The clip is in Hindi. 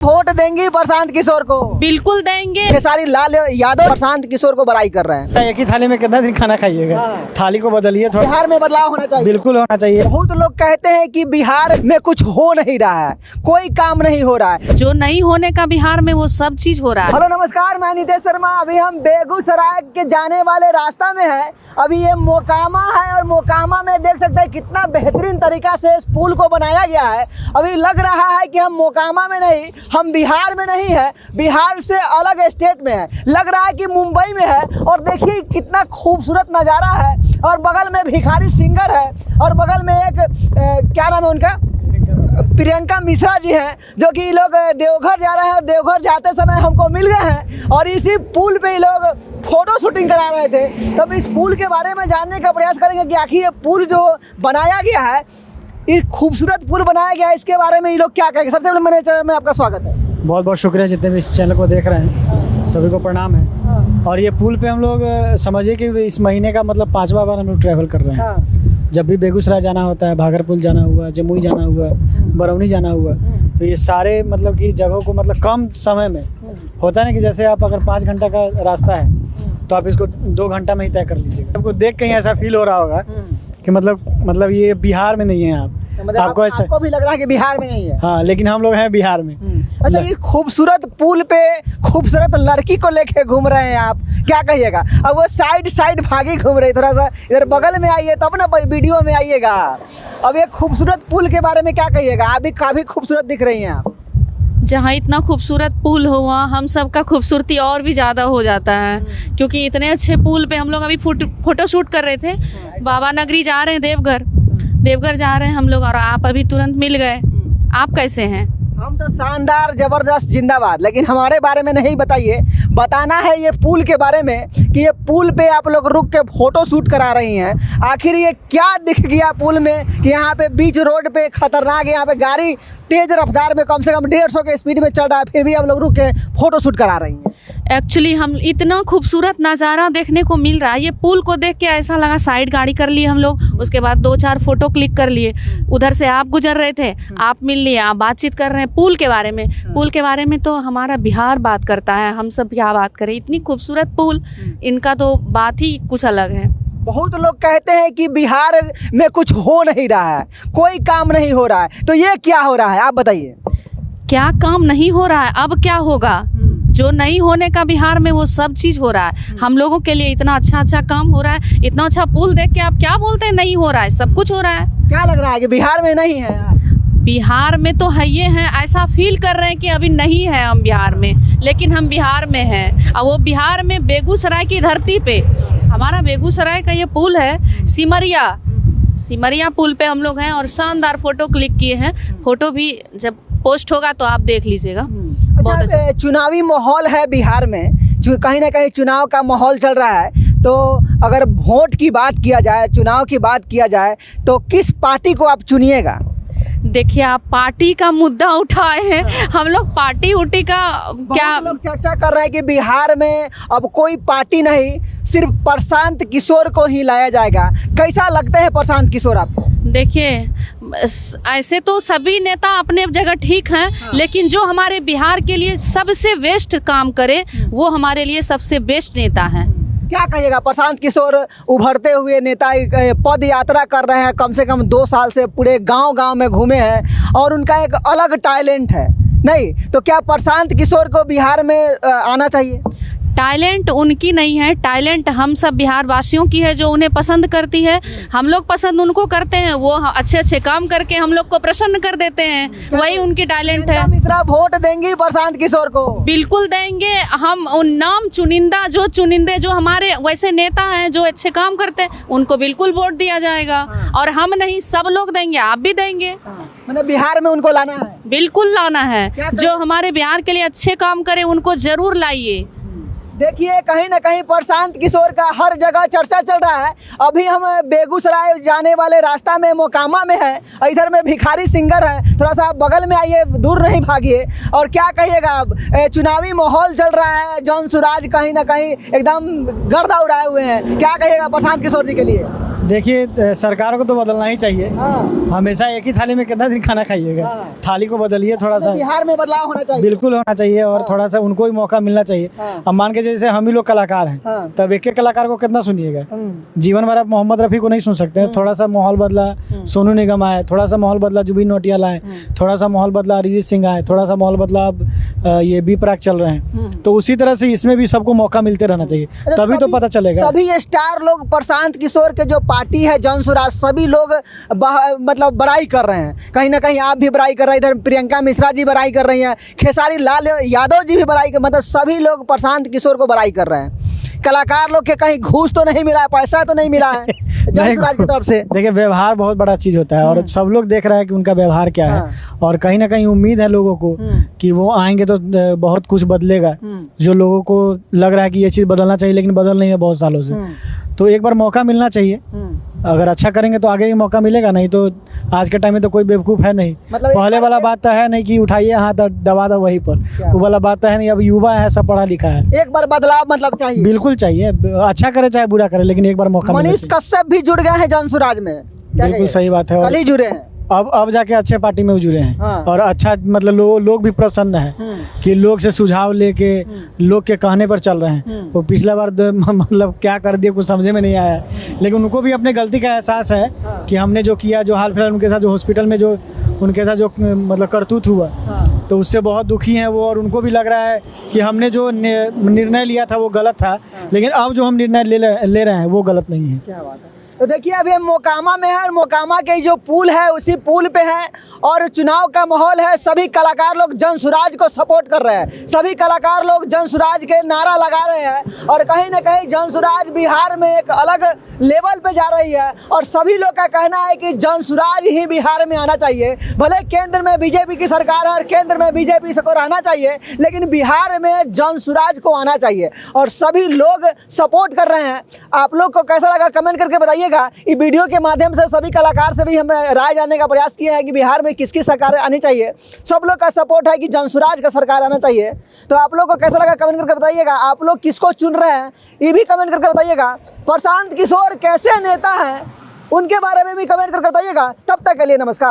वोट देंगी प्रशांत किशोर को? बिल्कुल देंगे। खेसारी लाल यादव प्रशांत किशोर को बड़ाई कर रहे हैं। एक ही थाली में कितना दिन खाना खाइएगा? थाली को बदलिए थोड़ा। बिहार में बदलाव होना चाहिए। बिल्कुल होना चाहिए। बहुत लोग कहते हैं कि बिहार में कुछ हो नहीं रहा है, कोई काम नहीं हो रहा है। जो नहीं होने का बिहार में वो सब चीज हो रहा है। हेलो नमस्कार, मैं नितेश शर्मा। अभी हम बेगूसराय के जाने वाले रास्ता में है। अभी ये मोकामा है और मोकामा में देख सकते हैं कितना बेहतरीन तरीका से इस पुल को बनाया गया है। अभी लग रहा है कि हम मोकामा में नहीं, हम बिहार में नहीं है, बिहार से अलग स्टेट में है। लग रहा है कि मुंबई में है। और देखिए कितना खूबसूरत नज़ारा है। और बगल में भिखारी सिंगर है और बगल में एक क्या नाम है उनका, प्रियंका मिश्रा जी हैं, जो कि लोग देवघर जा रहे हैं और देवघर जाते समय हमको मिल गए हैं। और इसी पुल पे ये लोग फोटो शूटिंग करा रहे थे। तब इस पुल के बारे में जानने का प्रयास करेंगे कि आखिर ये पुल जो बनाया गया है, इस खूबसूरत पुल बनाया गया है, इसके बारे में ये लोग क्या कहेंगे। सबसे पहले मेरे चैनल में आपका स्वागत है। बहुत बहुत शुक्रिया जितने भी इस चैनल को देख रहे हैं, सभी को प्रणाम है। और ये पुल पे हम लोग समझिए कि इस महीने का मतलब 5वां बार हम लोग ट्रैवल कर रहे हैं। जब भी बेगूसराय जाना होता है, भागलपुर जाना हुआ, जमुई जाना हुआ, बरौनी जाना हुआ, तो ये सारे मतलब कि जगहों को मतलब कम समय में होता है ना कि जैसे आप अगर 5 घंटा का रास्ता है तो आप इसको 2 घंटा में ही तय कर लीजिएगा। आपको देख कहीं ऐसा फील हो रहा होगा कि मतलब ये बिहार में नहीं है आप, मतलब आपको भी लग रहा है कि बिहार में नहीं है। हाँ, लेकिन हम लोग हैं बिहार में। अच्छा, ये खूबसूरत पुल पे खूबसूरत लड़की को लेके घूम रहे हैं आप, क्या कहिएगा? अब वो साइड भागी घूम रही, थोड़ा सा इधर बगल में आइए तब ना वीडियो में आइएगा। अब ये खूबसूरत पुल के बारे में क्या कहिएगा? आप भी काफी खूबसूरत दिख रही हैं आप। जहाँ इतना खूबसूरत पुल हो वहाँ हम सब का खूबसूरती और भी ज़्यादा हो जाता है, क्योंकि इतने अच्छे पुल पे हम लोग अभी फोटो शूट कर रहे थे। बाबा नगरी जा रहे हैं, देवघर जा रहे हैं हम लोग, और आप अभी तुरंत मिल गए। आप कैसे हैं? हम तो शानदार, जबरदस्त, जिंदाबाद। लेकिन हमारे बारे में नहीं बताइए, बताना है ये पुल के बारे में कि ये पुल पे आप लोग रुक के फोटो शूट करा रही हैं। आखिर ये क्या दिख गया पुल में कि यहाँ पे बीच रोड पे खतरनाक, यहाँ पे गाड़ी तेज रफ्तार में कम से कम 150 के स्पीड में चल रहा है, फिर भी आप लोग रुक के फोटो शूट करा रही हैं। एक्चुअली हम इतना खूबसूरत नज़ारा देखने को मिल रहा है। ये पुल को देख के ऐसा लगा साइड गाड़ी कर लिए हम लोग, उसके बाद 2-4 फोटो क्लिक कर लिए। उधर से आप गुजर रहे थे, आप मिल लिए, आप बातचीत कर रहे हैं पुल के बारे में। पुल के बारे में तो हमारा बिहार बात करता है, हम सब क्या बात करें। इतनी खूबसूरत पुल, इनका तो बात ही कुछ अलग है। बहुत लोग कहते हैं कि बिहार में कुछ हो नहीं रहा है, कोई काम नहीं हो रहा है। तो ये क्या हो रहा है, आप बताइए। क्या काम नहीं हो रहा है? अब क्या होगा? जो नहीं होने का बिहार में वो सब चीज हो रहा है। हम लोगों के लिए इतना अच्छा काम हो रहा है। इतना अच्छा पुल देख के आप क्या बोलते हैं नहीं हो रहा है? सब कुछ हो रहा है। क्या लग रहा है कि बिहार में नहीं है? बिहार में तो है, ये हैं, ऐसा फील कर रहे हैं कि अभी नहीं है हम बिहार में, लेकिन हम बिहार में हैं। और वो बिहार में बेगूसराय की धरती पे, हमारा बेगूसराय का ये पुल है, सिमरिया पुल पे हम लोग हैं और शानदार फोटो क्लिक किए हैं। फोटो भी जब पोस्ट होगा तो आप देख लीजिएगा। अच्छा, चुनावी माहौल है बिहार में, कहीं ना कहीं चुनाव का माहौल चल रहा है। तो अगर वोट की बात किया जाए, चुनाव की बात किया जाए, तो किस पार्टी को आप चुनिएगा? देखिए, आप पार्टी का मुद्दा उठाए हैं। हम लोग पार्टी उटी का क्या, लोग चर्चा कर रहे हैं कि बिहार में अब कोई पार्टी नहीं, सिर्फ प्रशांत किशोर को ही लाया जाएगा। कैसा लगते हैं प्रशांत किशोर आपको? देखिए, ऐसे तो सभी नेता अपने जगह ठीक हैं, लेकिन जो हमारे बिहार के लिए सबसे बेस्ट काम करे वो हमारे लिए सबसे बेस्ट नेता हैं। क्या कहिएगा? प्रशांत किशोर उभरते हुए नेता, पद यात्रा कर रहे हैं, कम से कम 2 साल से पूरे गांव में घूमे हैं और उनका एक अलग टैलेंट है। नहीं तो क्या प्रशांत किशोर को बिहार में आना चाहिए? टैलेंट उनकी नहीं है, टैलेंट हम सब बिहार वासियों की है, जो उन्हें पसंद करती है। हम लोग पसंद उनको करते हैं, वो अच्छे काम करके हम लोग को प्रसन्न कर देते हैं, वही उनकी टैलेंट है। मिश्रा वोट देंगी प्रशांत किशोर को? बिल्कुल देंगे। हम उन नाम चुनिंदे जो हमारे वैसे नेता हैं जो अच्छे काम करते हैं, उनको बिल्कुल वोट दिया जाएगा। और हम नहीं, सब लोग देंगे, आप भी देंगे। मतलब बिहार में उनको लाना है? बिल्कुल लाना है। जो हमारे बिहार के लिए अच्छे काम करे उनको जरूर लाइए। देखिए, कहीं ना कहीं प्रशांत किशोर का हर जगह चर्चा चल रहा है। अभी हम बेगूसराय जाने वाले रास्ता में मोकामा में है, इधर में भिखारी सिंगर है, थोड़ा सा बगल में आइए, दूर नहीं भागिए। और क्या कहिएगा, अब चुनावी माहौल चल रहा है, जॉन सुराज कहीं ना कहीं एकदम गर्दा उड़ाए हुए हैं। क्या कहिएगा प्रशांत किशोर जी के लिए? देखिए सरकार को तो बदलना ही चाहिए। हमेशा एक ही थाली में कितना दिन खाना खाइएगा। थाली को बदलिए थोड़ा सा। बिहार में बदलाव होना चाहिए। बिल्कुल होना चाहिए और थोड़ा सा उनको भी मौका मिलना चाहिए। अब मान के जैसे हम ही लोग कलाकार हैं, तब एक कलाकार को कितना सुनिएगा। जीवन भर आप मोहम्मद रफ़ी को नहीं सुन सकते हैं। थोड़ा सा माहौल बदला, सोनू निगम आए, थोड़ा सा माहौल बदला, जुबिन नौटियाल आए, थोड़ा सा माहौल बदला, अरिजीत सिंह आए, थोड़ा सा माहौल बदला, अब ये बी प्राक चल रहे हैं। तो उसी तरह से इसमें भी सबको मौका मिलते रहना चाहिए, तभी तो पता चलेगा। सभी स्टार लोग, प्रशांत किशोर के जो पार्टी है जन सुराज, सभी लोग मतलब बड़ाई कर रहे हैं। कहीं ना कहीं आप भी बड़ाई कर रहे हैं, इधर प्रियंका मिश्रा जी बड़ाई कर रही हैं, खेसारी लाल यादव जी भी बड़ाई कर, मतलब सभी लोग प्रशांत किशोर को बड़ाई कर रहे हैं। कलाकार लोग के कहीं घूस तो नहीं मिला है, पैसा तो नहीं मिला है जन सुराज की तरफ से। देखिए व्यवहार बहुत बड़ा चीज़ होता है और सब लोग देख रहे हैं कि उनका व्यवहार क्या है। और कहीं ना कहीं उम्मीद है लोगों को कि वो आएंगे तो बहुत कुछ बदलेगा। जो लोगों को लग रहा है कि ये चीज़ बदलना चाहिए लेकिन बदल नहीं है बहुत सालों से, तो एक बार मौका मिलना चाहिए। अगर अच्छा करेंगे तो आगे भी मौका मिलेगा, नहीं तो आज के टाइम में तो कोई बेवकूफ़ है नहीं। मतलब पहले वाला बात तो है नहीं कि उठाइए हाथ दबा दो वहीं पर, वो वाला बात तो है नहीं। अब युवा है, सब पढ़ा लिखा है। एक बार बदलाव मतलब चाहिए, बिल्कुल चाहिए। अच्छा करे चाहे बुरा करे, लेकिन एक बार मौका मिलना मनीष चाहिए। कश्यप भी जुड़ गए हैं जन सुराज में। क्या बिल्कुल कहिए? सही बात है। कल ही जुड़े हैं। अब जाके अच्छे पार्टी में जुड़े हैं। और अच्छा मतलब लोग भी प्रसन्न है कि लोग से सुझाव लेके लोग के कहने पर चल रहे हैं। वो पिछला बार मतलब क्या कर दिया कुछ समझे में नहीं आया, लेकिन उनको भी अपने गलती का एहसास है कि हमने जो किया, जो हाल फिलहाल उनके साथ जो हॉस्पिटल में जो उनके साथ जो मतलब करतूत हुआ, तो उससे बहुत दुखी हैं वो। और उनको भी लग रहा है कि हमने जो निर्णय लिया था वो गलत था, लेकिन अब जो हम निर्णय ले रहे हैं वो गलत नहीं है। क्या बात है। तो देखिए अभी हम मोकामा में है और मोकामा के जो पुल है उसी पुल पे है और चुनाव का माहौल है। सभी कलाकार लोग जन सुराज को सपोर्ट कर रहे हैं, सभी कलाकार लोग जन सुराज के नारा लगा रहे हैं और कहीं ना कहीं जन सुराज बिहार में एक अलग लेवल पे जा रही है। और सभी लोग का कहना है कि जन सुराज ही बिहार में आना चाहिए। भले केंद्र में बीजेपी की सरकार है और केंद्र में बीजेपी को रहना चाहिए, लेकिन बिहार में जन सुराज को आना चाहिए और सभी लोग सपोर्ट कर रहे हैं। आप लोग को कैसा लगा कमेंट करके बताइए। इस वीडियो के माध्यम से सभी कलाकार से भी हम राय जानने का प्रयास किए हैं कि बिहार में किसकी सरकार आनी चाहिए। सब लोग का सपोर्ट है कि जन सुराज का सरकार आना चाहिए। तो आप लोग को कैसा लगा कमेंट करके बताइएगा। आप लोग किसको चुन रहे हैं ये भी कमेंट करके बताइएगा। प्रशांत किशोर कैसे नेता हैं उनके बारे में भी कमेंट करके बताइएगा। तब तक के लिए नमस्कार।